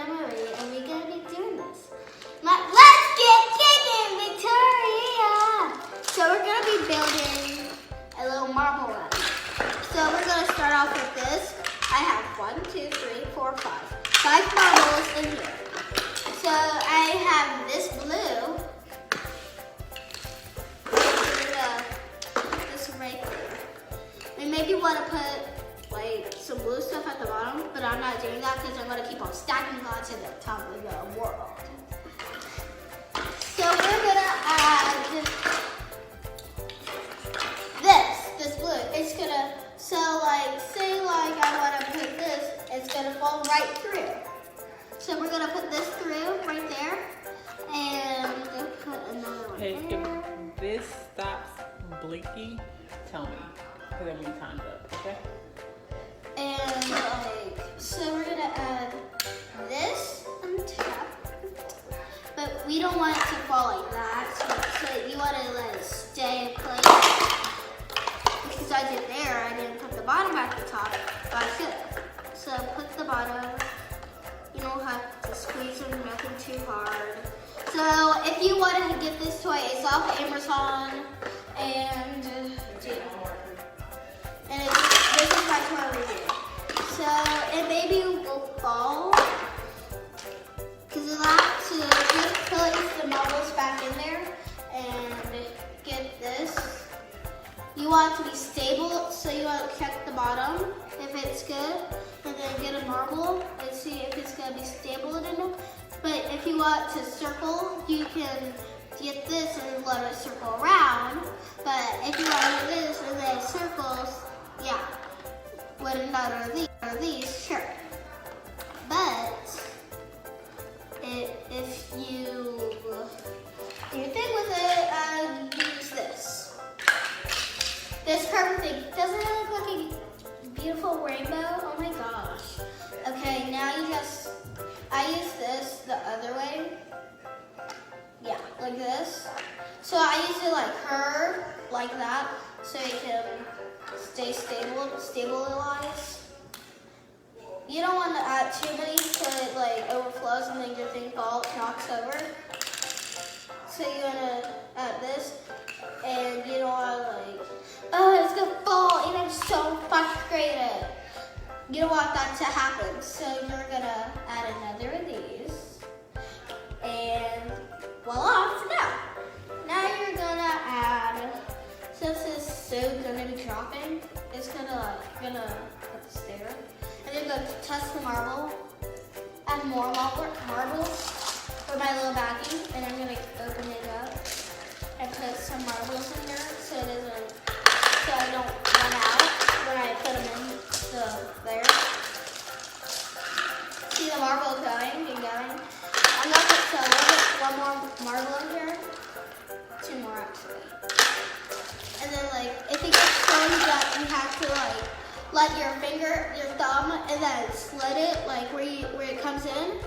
Marie, and we're gonna be doing this. Let's get kicking, Victoria! So we're gonna be building a little marble run. So we're gonna start off with this. I have 1, 2, 3, 4, 5. 5 marbles in here. So I have this blue. This right there. We maybe want to put like some blue stuff at the bottom, but I'm not doing that because I'm going to keep on stacking on to the top of the world. So we're going to add this blue. It's going to, so like, say like I want to put this, it's going to fall right through. So we're going to put this through right there, and we're going to put another one Hey, there. if this stops blinking, tell me, because I'm gonna time's up, okay? And like, so we're going to add this on top, but we don't want it to fall like that, so you want to let it stay in place. Because I did there, I didn't put the bottom at the top, but I should have. So put the bottom. You don't have to squeeze it, nothing too hard. So if you want to get this toy, it's off Amazon, and this is my toy review. So it maybe will fall because of that. So just place the marbles back in there and get this. You want it to be stable, so you want to check the bottom if it's good, and then get a marble and see if it's going to be stable enough. But if you want to circle, you can get this and let it circle around. But if you want to do this and then it circles, yeah, with another of these, sure. But if you do your thing with it, use this. This perfect thing. Doesn't it look like a beautiful rainbow? Oh my gosh. Okay, now I use this the other way. Yeah, like this. So I use it like curved, like that, so it can stay stabilized. You don't want to add too many so it like overflows and then your thing knocks over. So you want to add this, and you don't want to like, oh, it's gonna fall, and I'm so frustrated. You don't want that to happen, so you're gonna add another of these, and voila, for now. Now you're gonna add, since it's so gonna be dropping, it's gonna put this there, and you're gonna test the marble, add more marbles for my little baggie, and I'm gonna open it up and put some marbles in there so I don't run out when I put them in there. See the marble going and going. I'm gonna put one more marble in here. 2 more actually. And then like, if it gets so that you have to like let your thumb, and then slit it like where it comes in.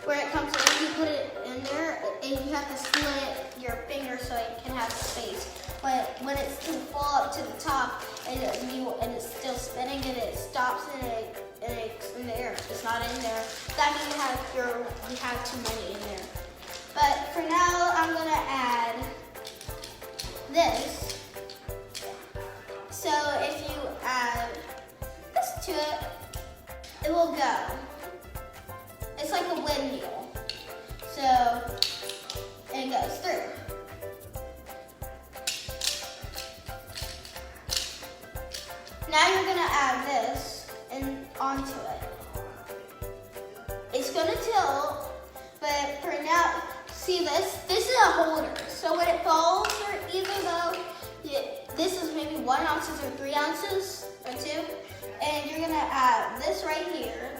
Where it comes in, you put it in there, and you have to split your finger so it can have space. But when it's too full up to the top, and it's still spinning, and it stops, and it's in the air, it's not in there, that means you have too many in there. But for now, I'm gonna add this. So if you add this to it, it will go. It's like a windmill, so it goes through. Now you're gonna add this onto it. It's gonna tilt, but for now, see this is a holder. So when it falls, or even though this is maybe 1 ounce or 3 ounces or 2, and you're gonna add this right here.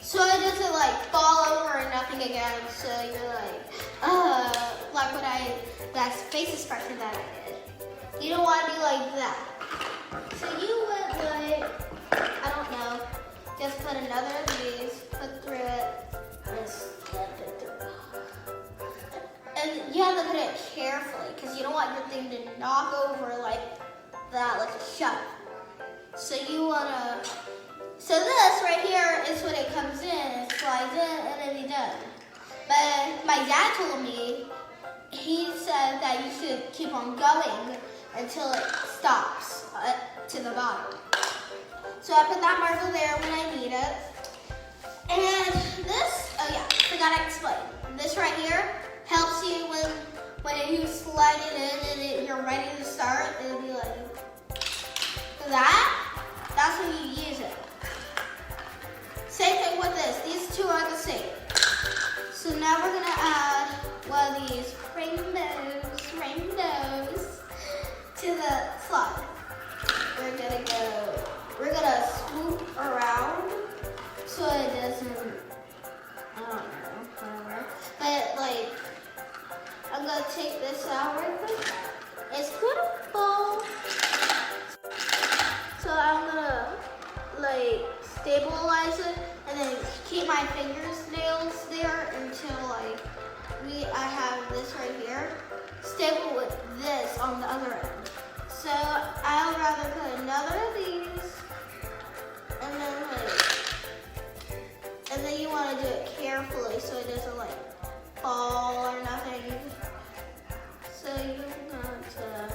So it doesn't like fall over or nothing again. So you're like when that face expression that I did. You don't want to be like that. So you would like, I don't know, just put another of these, put through it, and slip it through. And you have to put it carefully because you don't want your thing to knock over like that, like a shove. So you want to. So this right here is when it comes in. It's like slides it and then you're done. But my dad told me, he said that you should keep on going until it stops to the bottom. So I put that marble there when I need it. And this, oh yeah, forgot to explain. This right here helps you when you slide it in and you're ready to start. It'll be like that. That's when you use it. Same thing with this. These two are the same. So now we're gonna add one of these rainbows to the slide. We're gonna swoop around so it doesn't, I don't know, whatever. But like, I'm gonna take this out real quick. It's gonna fall. So I'm gonna like stabilize it and then keep my fingernails there until like I have this right here stable with this on the other end. So I'll rather put another of these and then you want to do it carefully so it doesn't like fall or nothing. So you want to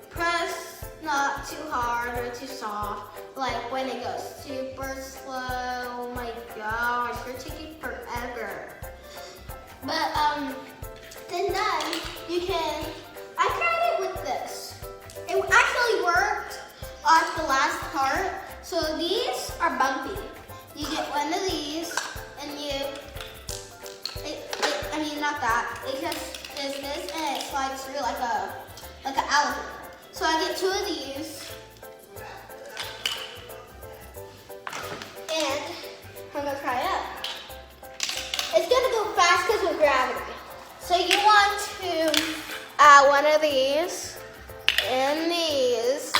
press not too hard or too soft. Like when it goes super slow, oh my gosh, you're taking forever. But then you can, I tried it with this. It actually worked on the last part. So these are bumpy. You get one of these and I mean not that. It just is this and it slides through like an alligator. So I get two of these. And I'm gonna try it out. It's gonna go fast because of gravity. So you want to add one of these and these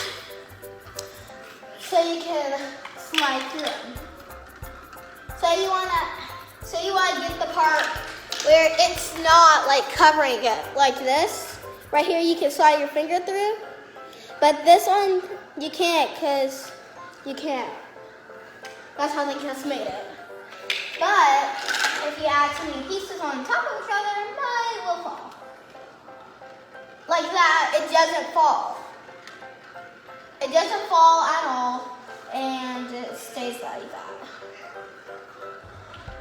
so you can slide through them. So you wanna get the part where it's not like covering it like this. Right here you can slide your finger through. But this one you can't because you can't. That's how they just made it. But if you add too many pieces on top of each other, it will fall. Like that, it doesn't fall. It doesn't fall at all, and it stays like that.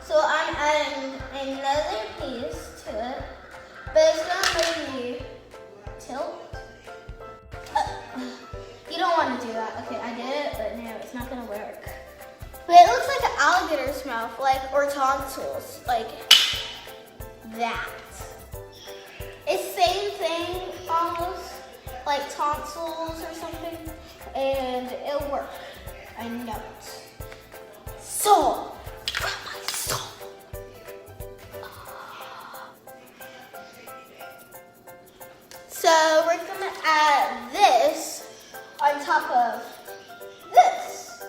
So I'm adding another piece to it, but it's gonna make me tilt. You don't want to do that. Okay, I did it, but no, it's not gonna work. But it looks like an alligator's mouth, or tonsils, like that. It's same thing, almost, like tonsils or something, and it'll work. I know it. Soul from my soul. So we're gonna add this on top of this.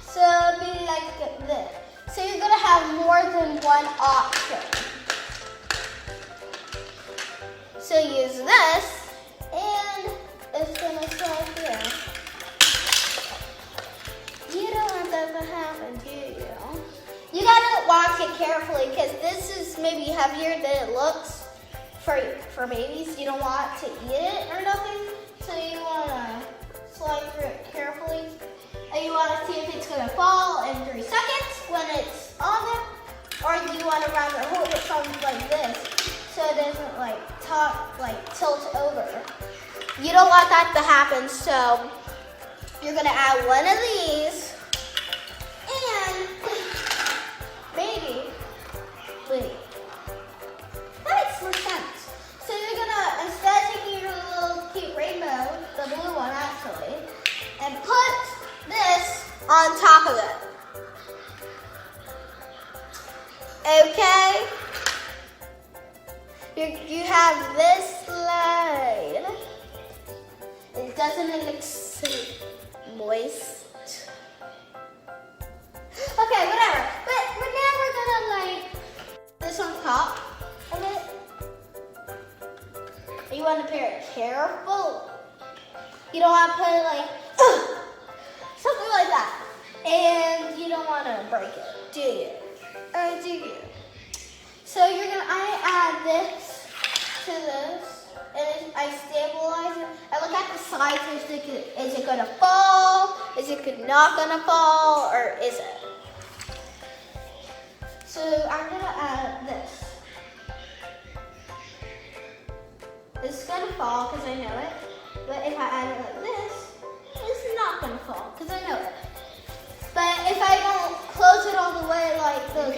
So it'll be like this. So you're gonna have more than one option. So use this, and it's gonna slide through. You don't want that to happen, do you? You gotta watch it carefully because this is maybe heavier than it looks for babies. You don't want to eat it or nothing, so you wanna slide through it carefully. And you wanna see if it's gonna fall in 3 seconds when it's on there, or you wanna rather hold it something like this so it doesn't tilt over. You don't want that to happen, so you're gonna add one of these, and maybe, wait, that makes more sense. So you're gonna, instead of taking your little cute rainbow, the blue one actually, and put this on top of it. Okay? You have this slide. It doesn't look so moist. Okay, whatever. But now we're gonna this on top of it. You want to pair it careful. You don't want to put it something like that. And you don't want break it, do you? Oh, do you? So I add this to this, and I stabilize it. I look at the sides. Is it gonna fall? Is it not gonna fall, or is it? So I'm gonna add this. It's gonna fall because I know it. But if I add it like this, it's not gonna fall because I know it. But if I don't close it all the way like those,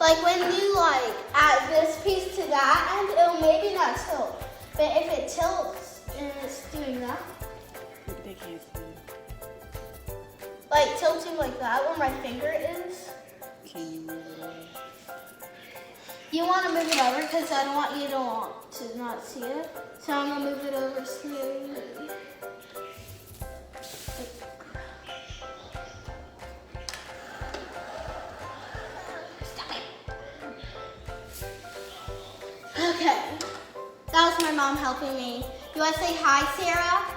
like when you like add this piece to that end, it'll maybe not tilt. But if it tilts and it's doing that, They can't see. like tilting like that where my finger is, Can you move it over? you want to move it over because I don't want you to not see it. So I'm gonna move it over slowly. Stop it. Okay, that was my mom helping me. You want to say hi, Sarah?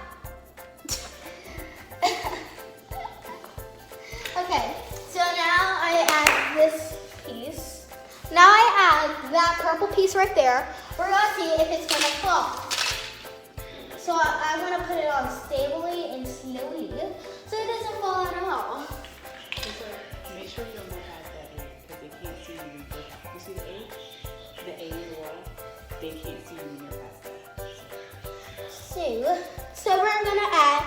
Okay, so now I add this piece. Now I add that purple piece right there. We're gonna see if it's gonna fall. So I'm gonna put it on stably and slowly so it doesn't fall at all. Make sure you don't go past that A because they can't see you. You see the A? The A in the wall? They can't see you when you're past that. So we're gonna add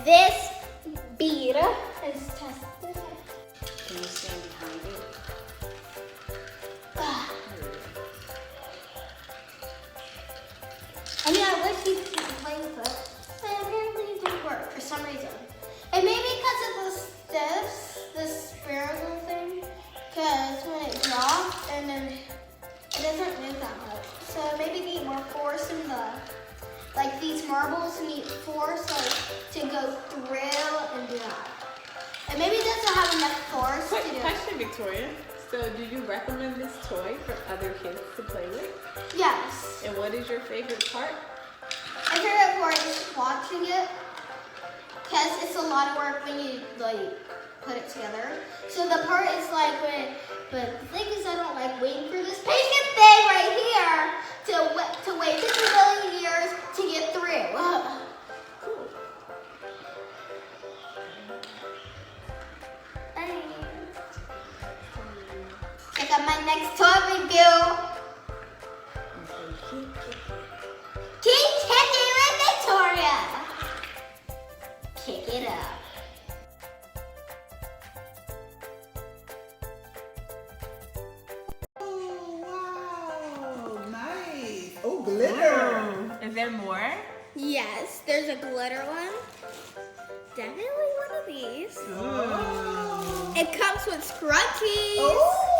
this bead. Let's test it out. Can you stand behind it? I mean, I wish you could play with it, but apparently it didn't work for some reason. And maybe because of the spherical thing, because when it drops and then it doesn't move that much. So maybe need more force in like these marbles need force to go through and do that. And maybe it doesn't have enough force to Quick do it. question, Victoria. So, do you recommend this toy for other kids to play with? Yes. And what is your favorite part? My favorite part is watching it, because it's a lot of work when you like put it together. So the part is like but the thing is I don't like waiting for this patient thing right here to wait 50 million years to get through. Cool. Check out my next toy review. Keep kicking with Victoria. Kick it up. Oh, wow. Nice. Oh, glitter. Is there more? Yes, there's a glitter one. Definitely one of these. Oh. It comes with scrunchies. Oh.